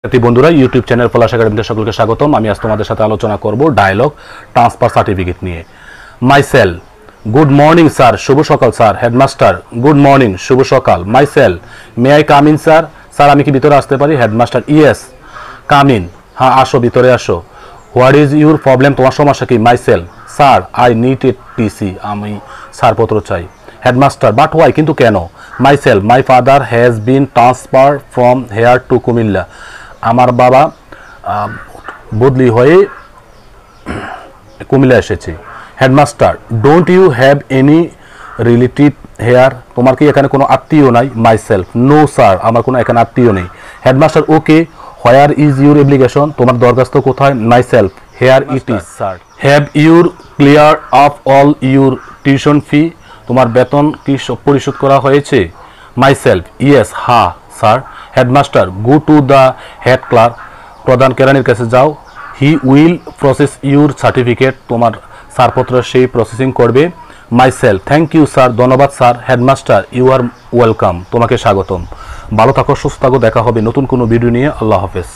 বন্ধুরা YouTube channel পলাশ একাডেমিতে সকলকে স্বাগতম। আমি আজ তোমাদের সাথে আলোচনা করব ডায়লগ ট্রান্সফার সার্টিফিকেট নিয়ে। মাইসেল, গুড মর্নিং স্যার, শুভ সকাল স্যার। হেডমাস্টার, গুড মর্নিং, শুভ সকাল। Myself, may I come in sir? Sir আমি কি ভিতরে আসতে পারি? Headmaster, yes come in. হ্যাঁ আসো, ভিতরে আসো। What is your problem? তোমার সমস্যা কি? Myself, sir I need a TC, আমি ছাড়পত্র চাই। হেডমাস্টার, বাট ওয়াই, কিন্তু কেন? Myself, my father has been transfer from here two Comilla, আমার বাবা বদলি হয়ে কুমিল্লা এসেছে। Headmaster, don't you have any relative here, তোমার কি এখানে কোনো আত্মীয় নাই? মাইসেলফ, নো স্যার, আমার কোনো এখানে আত্মীয় নেই। Headmaster, okay, where is your application, তোমার দরখাস্ত কোথায়? Myself, here it is sir. Have your clear of all your tuition fee, তোমার বেতন কি সব পরিশোধ করা হয়েছে? মাইসেলফ, ইয়েস, হ্যাঁ sir. Headmaster, go to the head clerk, প্রধান কেরানির কাছে যাও। He will process your certificate, তোমার ছাড়পত্র সেই প্রসেসিং করবে। মাইসেল, থ্যাংক ইউ স্যার, ধন্যবাদ sir. Headmaster, you are welcome, তোমাকে স্বাগতম। ভালো থাকো, সুস্থ থাকো, দেখা হবে নতুন কোনো ভিডিও নিয়ে। আল্লাহ হাফেজ।